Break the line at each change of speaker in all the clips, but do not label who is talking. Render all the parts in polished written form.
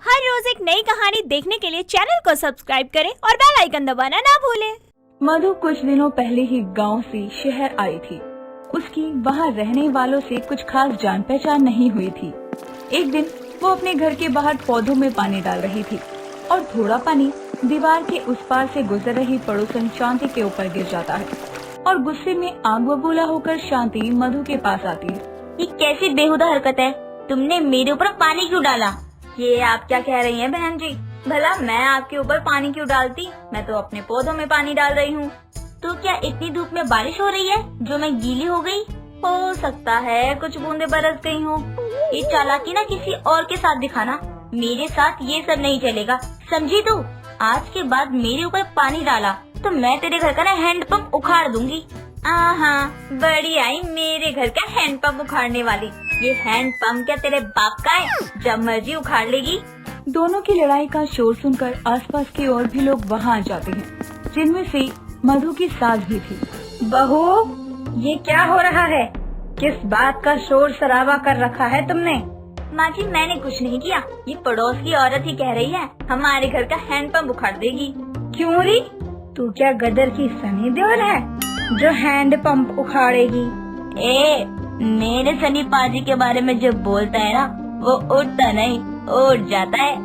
हर रोज एक नई कहानी देखने के लिए चैनल को सब्सक्राइब करें और बेल आइकन दबाना ना भूलें।
मधु कुछ दिनों पहले ही गांव से शहर आई थी। उसकी वहां रहने वालों से कुछ खास जान पहचान नहीं हुई थी। एक दिन वो अपने घर के बाहर पौधों में पानी डाल रही थी और थोड़ा पानी दीवार के उस पार से गुजर रही पड़ोसन शांति के ऊपर गिर जाता है और गुस्से में आग बबूला होकर शांति मधु के पास आती है।
ये कैसी बेहुदा हरकत है? तुमने मेरे ऊपर पानी क्यों डाला? ये आप क्या कह रही हैं बहन जी? भला मैं आपके ऊपर पानी क्यों डालती? मैं तो अपने पौधों में पानी डाल रही हूँ। तो क्या इतनी धूप में बारिश हो रही है जो मैं गीली हो गई? हो सकता है कुछ बूंदे बरस गई हो। ये चालाकी ना किसी और के साथ दिखाना, मेरे साथ ये सब नहीं चलेगा, समझी तू? आज के बाद मेरे ऊपर पानी डाला तो मैं तेरे घर का ना हैंडपंप उखाड़ दूंगी। बड़ी आई मेरे घर का हैंडपंप उखाड़ने वाली। ये हैंडपंप क्या तेरे बाप का है? जब मर्जी उखाड़ लेगी।
दोनों की लड़ाई का शोर सुनकर आसपास के और भी लोग वहां आ जाते हैं, जिनमें से मधु की सास भी थी।
बहू, ये क्या हो रहा है? किस बात का शोर शराबा कर रखा है तुमने? माँ जी, मैंने कुछ नहीं किया। ये पड़ोस की औरत ही कह रही है हमारे घर का हैंडपंप उखाड़ देगी। क्यों री? तू क्या गदर की सनी देओल है जो हैंडपंप उखाड़ेगी? मेरे सनी पाजी के बारे में जो बोलता है ना, वो उठता नहीं उठ जाता है।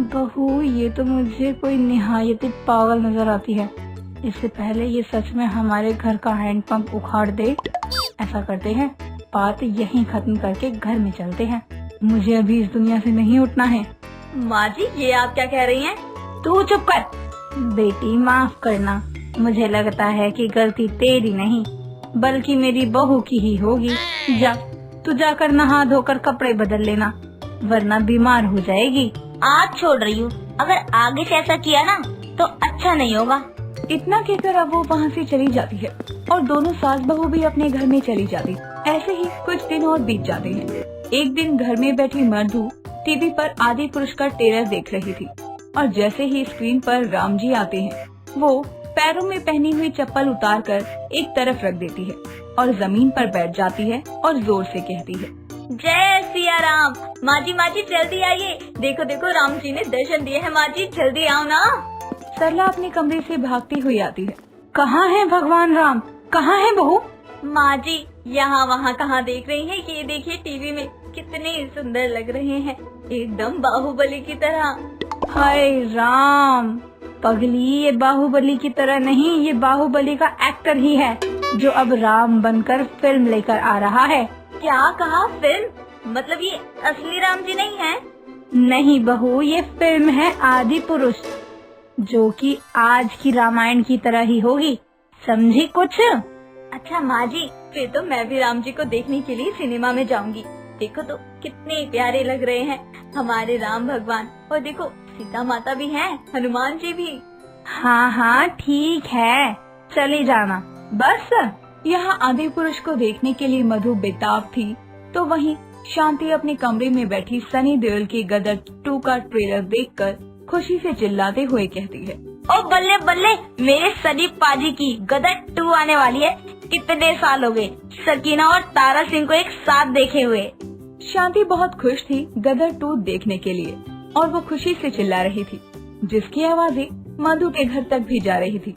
बहू, ये तो मुझे कोई निहायत पागल नजर आती है। इससे पहले ये सच में हमारे घर का हैंडपंप उखाड़ दे। ऐसा करते हैं, बात यहीं खत्म करके घर में चलते हैं। मुझे अभी इस दुनिया से नहीं उठना है।
माँ जी, ये आप क्या कह रही हैं?
तू चुप कर। बेटी, माफ करना। मुझे लगता है कि गलती तेरी नहीं बल्कि मेरी बहू की ही होगी। जा, तू जाकर नहा धोकर कपड़े बदल लेना, वरना बीमार हो जाएगी।
आज छोड़ रही हूँ, अगर आगे से ऐसा किया ना तो अच्छा नहीं होगा।
इतना कहकर अब वो वहाँ से चली जाती है और दोनों सास बहू भी अपने घर में चली जाती। ऐसे ही कुछ दिन और बीत जाते हैं। एक दिन घर में बैठी मधु टीवी पर आदि पुरुष का ट्रेलर देख रही थी और जैसे ही स्क्रीन पर राम जी आते हैं, वो पैरों में पहनी हुई चप्पल उतारकर एक तरफ रख देती है और जमीन पर बैठ जाती है और जोर से कहती है,
जय सिया राम। माँ जी जल्दी आइए, देखो देखो राम जी ने दर्शन दिए हैं। माँ जी जल्दी आओ ना।
सरला अपने कमरे से भागती हुई आती है। कहाँ है भगवान राम? कहाँ है बहू?
माँ जी, यहाँ वहाँ कहाँ देख रही हैं? ये देखिए टीवी में कितने सुंदर लग रहे हैं, एकदम बाहुबली की तरह।
हाय राम पगली, ये बाहुबली की तरह नहीं, ये बाहुबली का एक्टर ही है जो अब राम बनकर फिल्म लेकर आ रहा है।
क्या कहा? फिल्म? मतलब ये असली राम जी नहीं है?
नहीं बहू, ये फिल्म है आदि पुरुष, जो कि आज की रामायण की तरह ही होगी। समझी कुछ?
अच्छा माँ जी, फिर तो मैं भी राम जी को देखने के लिए सिनेमा में जाऊंगी। देखो तो कितने प्यारे लग रहे हैं हमारे राम भगवान। और देखो सीता माता भी हैं, हनुमान जी भी।
हाँ ठीक है, चली जाना बस। यहाँ आदि पुरुष को देखने के लिए मधु बेताब थी, तो वहीं शांति अपने कमरे में बैठी सनी देओल की गदर 2 का ट्रेलर देखकर खुशी से चिल्लाते हुए कहती है,
ओ बल्ले बल्ले, मेरे सनी पाजी की गदर 2 आने वाली है। कितने साल हो गए सकीना और तारा सिंह को एक साथ देखे हुए।
शांति बहुत खुश थी गदर 2 देखने के लिए और वो खुशी से चिल्ला रही थी, जिसकी आवाजें मधु के घर तक भी जा रही थी।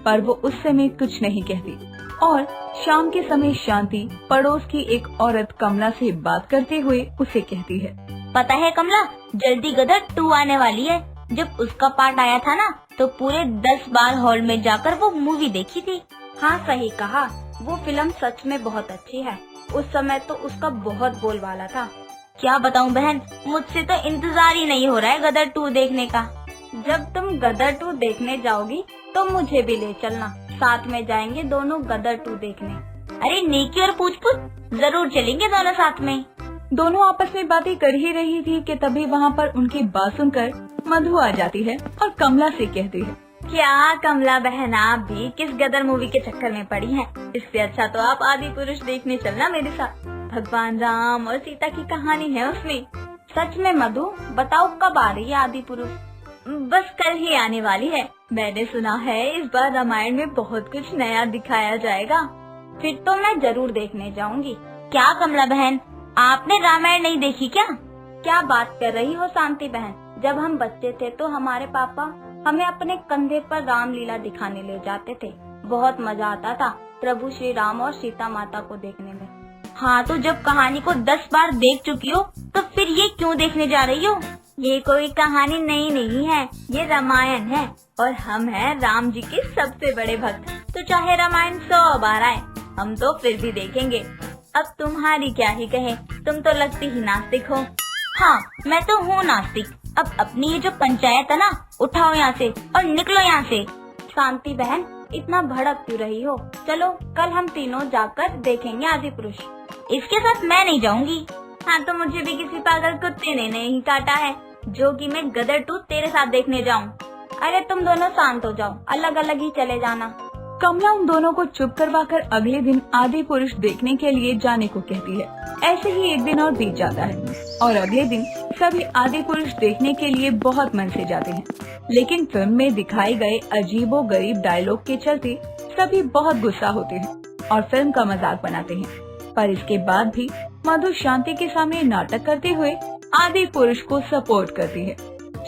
पर वो उस समय कुछ नहीं कहती और शाम के समय शांति पड़ोस की एक औरत कमला से बात करते हुए उसे कहती है,
पता है कमला, जल्दी गदर 2 आने वाली है। जब उसका पार्ट आया था ना, तो पूरे 10 बार हॉल में जाकर वो मूवी देखी थी। हाँ सही कहा, वो फिल्म सच में बहुत अच्छी है। उस समय तो उसका बहुत बोलबाला था। क्या बताऊं बहन, मुझसे तो इंतजार ही नहीं हो रहा है गदर 2 देखने का। जब तुम गदर 2 देखने जाओगी तो मुझे भी ले चलना, साथ में जाएंगे दोनों गदर 2 देखने। अरे नेकी और पूछ पूछ, जरूर चलेंगे दोनों साथ में।
दोनों आपस में बातें कर ही रही थी कि तभी वहाँ पर उनकी बात सुनकर मधु आ जाती है और कमला से कहती है,
क्या कमला बहन, आप भी किस गदर मूवी के चक्कर में पड़ी हैं? इससे अच्छा तो आप आदि पुरुष देखने चलना मेरे साथ। भगवान राम और सीता की कहानी है उसमें। सच में मधु, बताओ कब आ रही है आदि पुरुष? बस कल ही आने वाली है। मैंने सुना है इस बार रामायण में बहुत कुछ नया दिखाया जाएगा। फिर तो मैं जरूर देखने जाऊंगी। क्या कमला बहन, आपने रामायण नहीं देखी क्या? क्या बात कर रही हो शांति बहन, जब हम बच्चे थे तो हमारे पापा हमें अपने कंधे पर रामलीला दिखाने ले जाते थे। बहुत मजा आता था प्रभु श्री राम और सीता माता को देखने में। हाँ, तो जब कहानी को 10 बार देख चुकी हो तो फिर ये क्यों देखने जा रही हो? ये कोई कहानी नई नहीं है, ये रामायण है और हम हैं राम जी के सबसे बड़े भक्त। तो चाहे रामायण 100 बार आए, हम तो फिर भी देखेंगे। अब तुम्हारी क्या ही कहे, तुम तो लगती ही नास्तिक हो। हाँ, मैं तो हूँ नास्तिक। अब अपनी ये जो पंचायत है ना, उठाओ यहाँ से और निकलो यहाँ से। शांति बहन, इतना भड़क क्यों रही हो? चलो कल हम तीनों जाकर देखेंगे आदिपुरुष। इसके साथ मैं नहीं जाऊंगी। हाँ, तो मुझे भी किसी पागल कुत्ते ने नहीं काटा है जो कि मैं गदर 2 तेरे साथ देखने जाऊं। अरे तुम दोनों शांत हो जाओ, अलग अलग ही चले जाना।
कमला उन दोनों को चुप करवाकर अगले दिन आदि पुरुष देखने के लिए जाने को कहती है। ऐसे ही एक दिन और बीत जाता है और अगले दिन सभी आदि पुरुष देखने के लिए बहुत मन से जाते हैं। लेकिन फिल्म में दिखाए गए अजीबोगरीब डायलॉग के चलते सभी बहुत गुस्सा होते हैं और फिल्म का मजाक बनाते हैं। पर इसके बाद भी मधु शांति के सामने नाटक करते हुए आदि पुरुष को सपोर्ट करती है।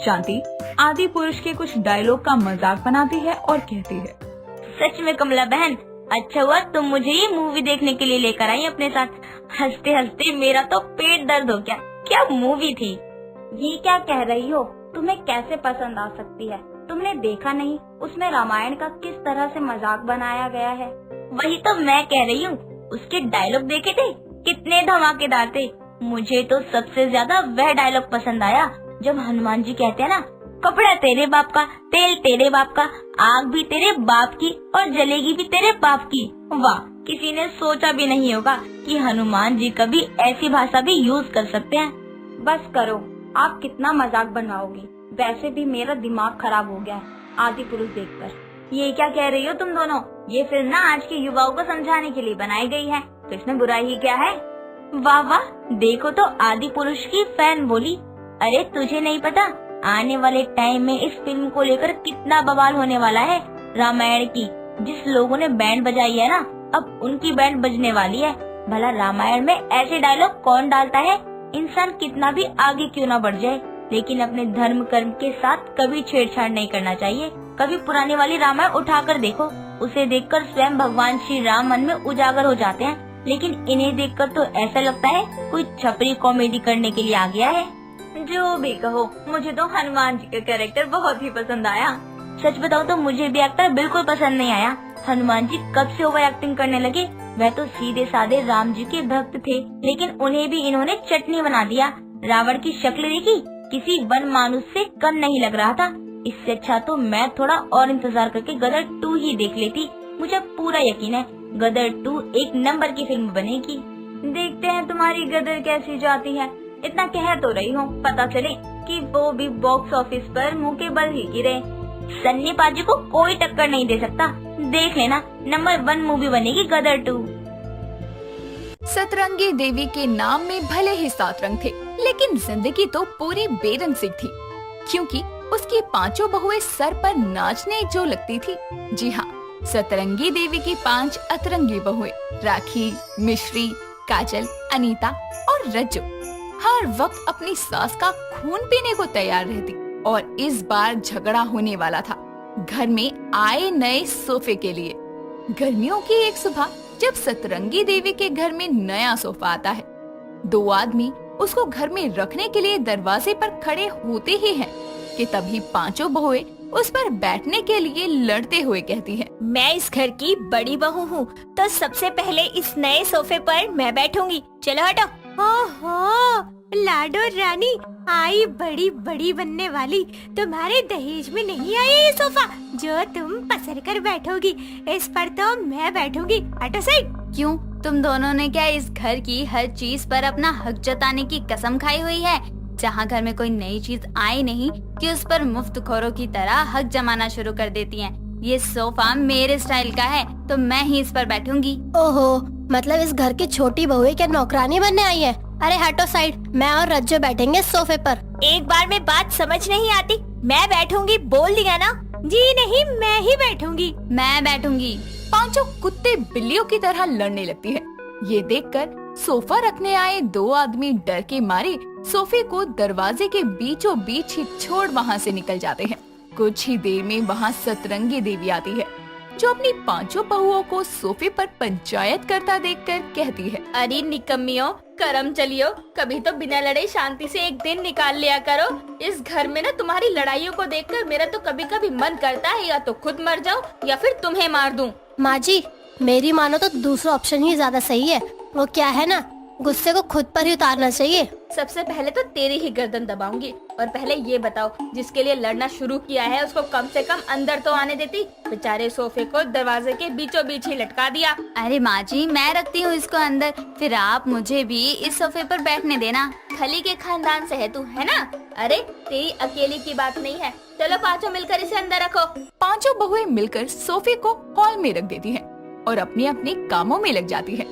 शांति आदि पुरुष के कुछ डायलॉग का मजाक बनाती है और कहती है,
सच में कमला बहन, अच्छा हुआ तुम मुझे ये मूवी देखने के लिए लेकर आई अपने साथ। हंसते हंसते मेरा तो पेट दर्द हो गया। क्या मूवी थी? ये क्या कह रही हो? तुम्हें कैसे पसंद आ सकती है? तुमने देखा नहीं उसमें रामायण का किस तरह से मजाक बनाया गया है? वही तो मैं कह रही हूँ। उसके डायलॉग देखे थे, कितने धमाकेदार थे। मुझे तो सबसे ज्यादा वह डायलॉग पसंद आया जब हनुमान जी कहते हैं ना, कपड़ा तेरे बाप का, तेल तेरे बाप का, आग भी तेरे बाप की और जलेगी भी तेरे बाप की। वाह, किसी ने सोचा भी नहीं होगा कि हनुमान जी कभी ऐसी भाषा भी यूज कर सकते हैं। बस करो, आप कितना मजाक बनवाओगी? वैसे भी मेरा दिमाग खराब हो गया है आदि पुरुष देखकर। ये क्या कह रही हो तुम दोनों? ये फिल्म ना आज के युवाओं को समझाने के लिए बनाई गई है, तो इसमें बुराई ही क्या है? वाह वाह, देखो तो आदि पुरुष की फैन बोली। अरे तुझे नहीं पता, आने वाले टाइम में इस फिल्म को लेकर कितना बवाल होने वाला है। रामायण की जिस लोगों ने बैंड बजाई है ना, अब उनकी बैंड बजने वाली है। भला रामायण में ऐसे डायलॉग कौन डालता है? इंसान कितना भी आगे क्यों ना बढ़ जाए, लेकिन अपने धर्म कर्म के साथ कभी छेड़छाड़ नहीं करना चाहिए। कभी पुरानी वाली रामायण उठाकर देखो, उसे देखकर स्वयं भगवान श्री राम मन में उजागर हो जाते हैं। लेकिन इन्हें देखकर तो ऐसा लगता है कोई छपरी कॉमेडी करने के लिए आ गया है। जो भी कहो, मुझे तो हनुमान जी का कैरेक्टर बहुत ही पसंद आया। सच बताओ तो मुझे भी एक्टर बिल्कुल पसंद नहीं आया। हनुमान जी कब से ओवर एक्टिंग करने लगे? वह तो सीधे साधे राम जी के भक्त थे, लेकिन उन्हें भी इन्होंने चटनी बना दिया। रावण की शक्ल देखी, किसी वन मानुष से कम नहीं लग रहा था। इससे अच्छा तो मैं थोड़ा और इंतजार करके गदर 2 ही देख लेती। मुझे पूरा यकीन है गदर 2 एक नंबर की फिल्म बनेगी। देखते हैं तुम्हारी गदर कैसी जाती है। इतना कह तो रही हूँ, पता चले कि वो भी बॉक्स ऑफिस पर मुंह के बल ही गिरे। सन्नी पाजी को कोई टक्कर नहीं दे सकता। देख लेना, नंबर 1 मूवी बनेगी गदर 2।
सतरंगी देवी के नाम में भले ही 7 रंग थे, लेकिन जिंदगी तो पूरी बेरंग सी थी, क्योंकि उसकी 5 बहुएं सर पर नाचने जो लगती थी। जी हाँ, सतरंगी देवी की 5 अतरंगी बहुएं राखी, मिश्री, काजल, अनीता और रज्जू हर वक्त अपनी सास का खून पीने को तैयार रहती। और इस बार झगड़ा होने वाला था घर में आए नए सोफे के लिए। गर्मियों की एक सुबह जब सतरंगी देवी के घर में नया सोफा आता है, 2 आदमी उसको घर में रखने के लिए दरवाजे पर खड़े होते ही हैं कि तभी 5 बहुएं उस पर बैठने के लिए लड़ते हुए कहती हैं,
मैं इस घर की बड़ी बहू हूँ, तो सबसे पहले इस नए सोफे पर मैं बैठूंगी। चलो हटो।
ओहो, लाडो रानी आई बड़ी बड़ी बनने वाली, तुम्हारे दहेज में नहीं आया ये सोफा जो तुम पसर कर बैठोगी। इस पर तो मैं बैठूंगी। हटो साइड।
क्यों, तुम दोनों ने क्या इस घर की हर चीज पर अपना हक जताने की कसम खाई हुई है? जहाँ घर में कोई नई चीज आई नहीं कि उस पर मुफ्तखोरों की तरह हक जमाना शुरू कर देती हैं। ये सोफा मेरे स्टाइल का है, तो मैं ही इस पर बैठूंगी।
ओहो, मतलब इस घर की छोटी बहू क्या नौकरानी बनने आई है? अरे हटो साइड, मैं और रज्जो बैठेंगे सोफे पर।
एक बार में बात समझ नहीं आती। मैं बैठूंगी, बोल दिया ना।
जी नहीं, मैं ही बैठूंगी।
मैं बैठूंगी।
5 कुत्ते बिल्लियों की तरह लड़ने लगती है। ये देखकर सोफा रखने आए दो आदमी डर के मारे सोफे को दरवाजे के बीचों बीच ही छोड़ वहाँ से निकल जाते हैं। कुछ ही देर में वहाँ सतरंगी देवी आती है, जो अपनी पांचों बहुओं को सोफे पर पंचायत करता देखकर कहती है,
अरे निकम्मियों, करम चलियो, कभी तो बिना लड़े शांति से एक दिन निकाल लिया करो। इस घर में ना तुम्हारी लड़ाइयों को देखकर मेरा तो कभी कभी मन करता है या तो खुद मर जाओ या फिर तुम्हें मार दूं।
माँ जी, मेरी मानो तो दूसरा ऑप्शन ही ज्यादा सही है। वो क्या है ना, गुस्से को खुद पर ही उतारना चाहिए।
सबसे पहले तो तेरी ही गर्दन दबाऊंगी। और पहले ये बताओ, जिसके लिए लड़ना शुरू किया है उसको कम से कम अंदर तो आने देती। बेचारे सोफे को दरवाजे के बीचों बीच ही लटका दिया। अरे माँ जी, मैं रखती हूँ इसको अंदर, फिर आप मुझे भी इस सोफे पर बैठने देना। खली के खानदान से है तू, है ना? अरे तेरी अकेली की बात नहीं है, चलो पांचों मिलकर इसे अंदर रखो।
पांचों बहुएं मिलकर सोफे को हॉल में रख देती हैं और अपने अपने कामों में लग जाती हैं।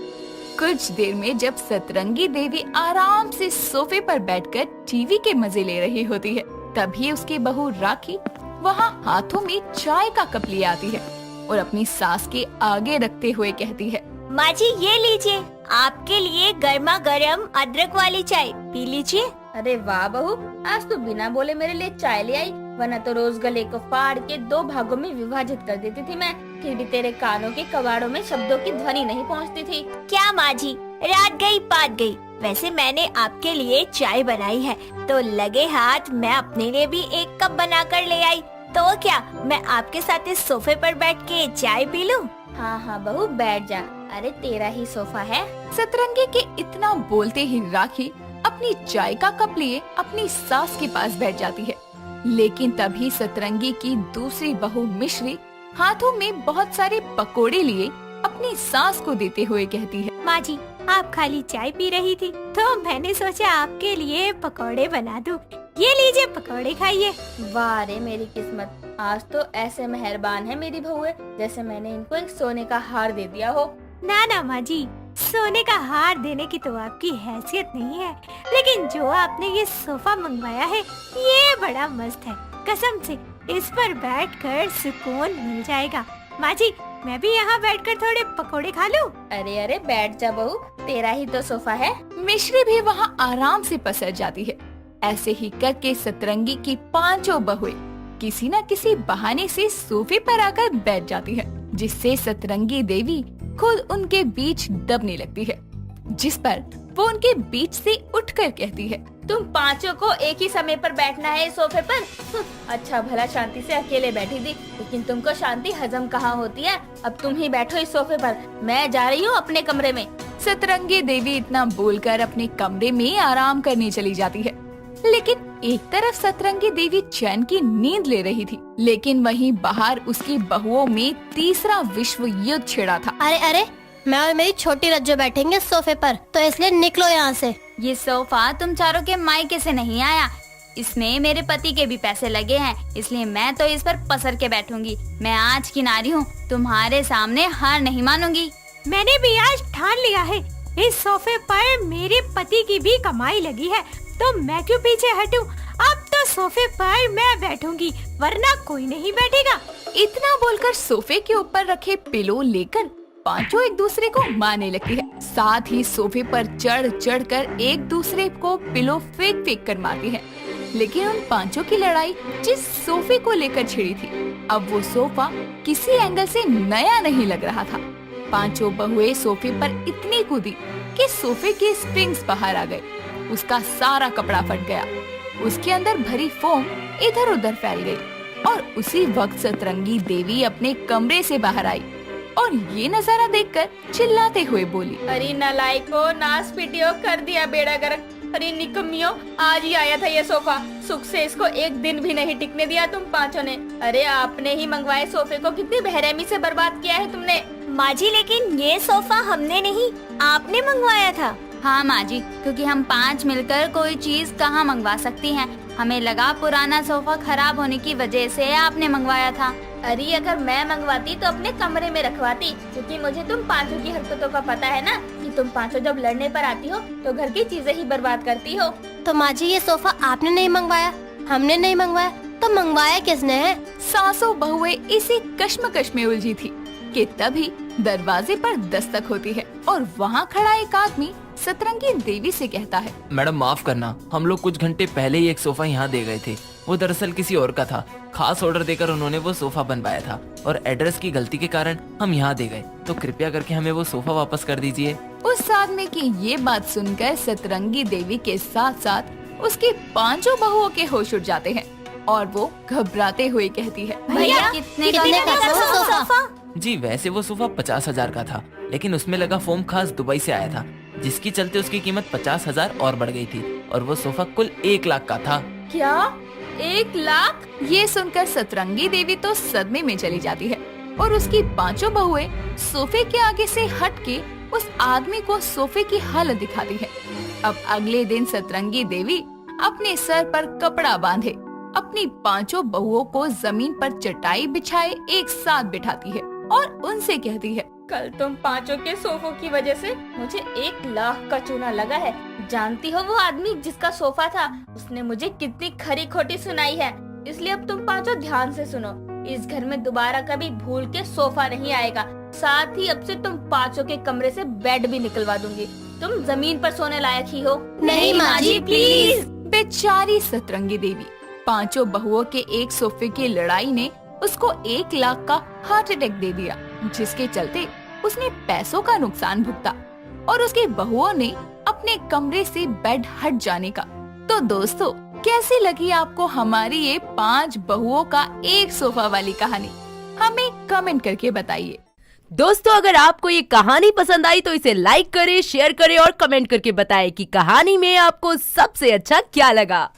कुछ देर में जब सतरंगी देवी आराम से सोफे पर बैठकर टीवी के मजे ले रही होती है, तभी उसकी बहू राखी वहाँ हाथों में चाय का कप ले आती है और अपनी सास के आगे रखते हुए कहती है,
माँ जी ये लीजिए, आपके लिए गर्मा गर्म अदरक वाली चाय, पी लीजिए।
अरे वाह बहू, आज तो बिना बोले मेरे लिए चाय ले आई, वरना तो रोज गले को फाड़ के दो भागों में विभाजित कर देती थी मैं। फिर भी तेरे कानों के कबाड़ों में शब्दों की ध्वनि नहीं पहुंचती थी।
क्या माँ जी, रात गई बात गई। वैसे मैंने आपके लिए चाय बनाई है, तो लगे हाथ मैं अपने लिए भी एक कप बना कर ले आई। तो क्या मैं आपके साथ इस सोफे पर बैठ के चाय पी लूं?
हाँ हाँ बहू, बैठ जा। अरे तेरा ही सोफा है।
सतरंगी के इतना बोलते ही राखी अपनी चाय का कप लिए अपनी सास के पास बैठ जाती है। लेकिन तभी सतरंगी की दूसरी बहू मिश्री हाथों में बहुत सारे पकोड़े लिए अपनी सास को देते हुए कहती है,
माँ जी, आप खाली चाय पी रही थी तो मैंने सोचा आपके लिए पकौड़े बना दूं। ये लीजिए पकौड़े खाइए।
वाह रे मेरी किस्मत, आज तो ऐसे मेहरबान है मेरी बहू जैसे मैंने इनको एक सोने का हार दे दिया हो।
ना ना माँ जी, सोने का हार देने की तो आपकी हैसियत नहीं है, लेकिन जो आपने ये सोफा मंगवाया है ये बड़ा मस्त है। कसम से इस पर बैठकर सुकून मिल जाएगा। माँ जी, मैं भी यहाँ बैठकर थोड़े पकोड़े खा लूं?
अरे अरे बैठ जा बहू, तेरा ही तो सोफा है।
मिश्री भी वहाँ आराम से पसर जाती है। ऐसे ही करके सतरंगी की पांचों बहुएं किसी न किसी बहाने से सोफे पर आकर बैठ जाती है, जिससे सतरंगी देवी खुद उनके बीच दबने लगती है, जिस पर वो उनके बीच से उठकर कहती है,
तुम पांचों को एक ही समय पर बैठना है इस सोफे पर। अच्छा भला शांति से अकेले बैठी थी, लेकिन तुमको शांति हजम कहाँ होती है। अब तुम ही बैठो इस सोफे पर, मैं जा रही हूँ अपने कमरे में।
सतरंगी देवी इतना बोलकर अपने कमरे में आराम करने चली जाती है। लेकिन एक तरफ सतरंगी देवी चैन की नींद ले रही थी, लेकिन वहीं बाहर उसकी बहुओं में तीसरा विश्व युद्ध छिड़ा था।
अरे अरे, मैं और मेरी छोटी रज्जो बैठेंगे सोफे पर, तो इसलिए निकलो यहाँ से।
ये सोफा तुम चारों के मायके से नहीं आया, इसमें मेरे पति के भी पैसे लगे हैं, इसलिए मैं तो इस पर पसर के बैठूंगी। मैं आज की नारी हूँ, तुम्हारे सामने हार नहीं मानूंगी।
मैंने भी आज ठान लिया है, इस सोफे पर मेरे पति की भी कमाई लगी है, तो मैं क्यों पीछे हटूं? अब तो सोफे पर मैं बैठूंगी, वरना कोई नहीं बैठेगा।
इतना बोलकर सोफे के ऊपर रखे पिलो लेकर पांचों एक दूसरे को मारने लगती है। साथ ही सोफे पर चढ़ चढ़ कर एक दूसरे को पिलो फेंक फेंक कर मारती है। लेकिन उन पांचों की लड़ाई जिस सोफे को लेकर छिड़ी थी, अब वो सोफा किसी एंगल से नया नहीं लग रहा था। पांचों बहुएं सोफे पर इतनी कूदी कि सोफे के स्प्रिंग्स बाहर आ गए। उसका सारा कपड़ा फट गया, उसके अंदर भरी फोम इधर उधर फैल गई और उसी वक्त सतरंगी देवी अपने कमरे से बाहर आई और ये नजारा देखकर चिल्लाते हुए बोली,
अरे नालायको, नास पीटियो, कर दिया बेड़ा गर्क। अरे निकम्मियों, आज ही आया था ये सोफा, सुख से इसको एक दिन भी नहीं टिकने दिया तुम पांचों ने। अरे आपने ही मंगवाए सोफे को कितनी बेरहमी से बर्बाद किया है तुमने।
माँ जी, लेकिन ये सोफा हमने नहीं, आपने मंगवाया था।
हाँ माँ जी, क्योंकि हम पांच मिलकर कोई चीज कहाँ मंगवा सकती हैं। हमें लगा पुराना सोफा खराब होने की वजह से आपने मंगवाया था। अरे अगर मैं मंगवाती तो अपने कमरे में रखवाती, क्योंकि मुझे तुम पांचों की हरकतों का पता है ना, कि तुम पांचों जब लड़ने पर आती हो तो घर की चीजें ही बर्बाद करती हो।
तो माँ जी, ये सोफा आपने नहीं मंगवाया, हमने नहीं मंगवाया, तो मंगवाया किसने है?
सासों बहुएं इसी कश्मकश में उलझी थी कि तभी दरवाजे पर दस्तक होती है और वहाँ खड़ा एक आदमी सतरंगी देवी से कहता है।
मैडम माफ करना, हम लोग कुछ घंटे पहले ही एक सोफा यहाँ दे गए थे। वो दरअसल किसी और का था। खास ऑर्डर देकर उन्होंने वो सोफा बनवाया था और एड्रेस की गलती के कारण हम यहाँ दे गए, तो कृपया करके हमें वो सोफा वापस कर दीजिए।
उस आदमी की ये बात सुनकर सतरंगी देवी के साथ साथ उसकी 5 बहुओं के होश उड़ जाते हैं और वो घबराते हुए कहती है,
भैया कितने का सोफा?
जी वैसे वो सोफा 50,000 का था, लेकिन उसमें लगा फोम खास दुबई से आया था, जिसकी चलते उसकी कीमत 50,000 और बढ़ गई थी और वो सोफा कुल 1 लाख का था।
क्या 1 लाख? ये सुनकर सतरंगी देवी तो सदमे में चली जाती है और उसकी 5 बहुएं सोफे के आगे से हट के उस आदमी को सोफे की हालत दिखाती है। अब अगले दिन सतरंगी देवी अपने सर पर कपड़ा बांधे अपनी 5 बहुओं को जमीन पर चटाई बिछाए एक साथ बिठाती है और उनसे कहती है,
कल तुम 5 के सोफों की वजह से मुझे 1 लाख का चूना लगा है। जानती हो वो आदमी जिसका सोफा था, उसने मुझे कितनी खरी खोटी सुनाई है। इसलिए अब तुम 5 ध्यान से सुनो। इस घर में दोबारा कभी भूल के सोफा नहीं आएगा। साथ ही अब से तुम 5 के कमरे से बेड भी निकलवा दूंगी। तुम जमीन पर सोने लायक ही हो।
नहीं माँ जी, प्लीज।
बेचारी सतरंगी देवी 5 बहुओं के एक सोफे की लड़ाई ने उसको 1 लाख का हार्ट अटैक दे दिया, जिसके चलते उसने पैसों का नुकसान भुगता और उसकी बहुओं ने अपने कमरे से बेड हट जाने का। तो दोस्तों, कैसी लगी आपको हमारी ये 5 बहुओं का एक सोफा वाली कहानी? हमें कमेंट करके बताइए।
दोस्तों, अगर आपको ये कहानी पसंद आई तो इसे लाइक करें, शेयर करें और कमेंट करके बताएं कि कहानी में आपको सबसे अच्छा क्या लगा।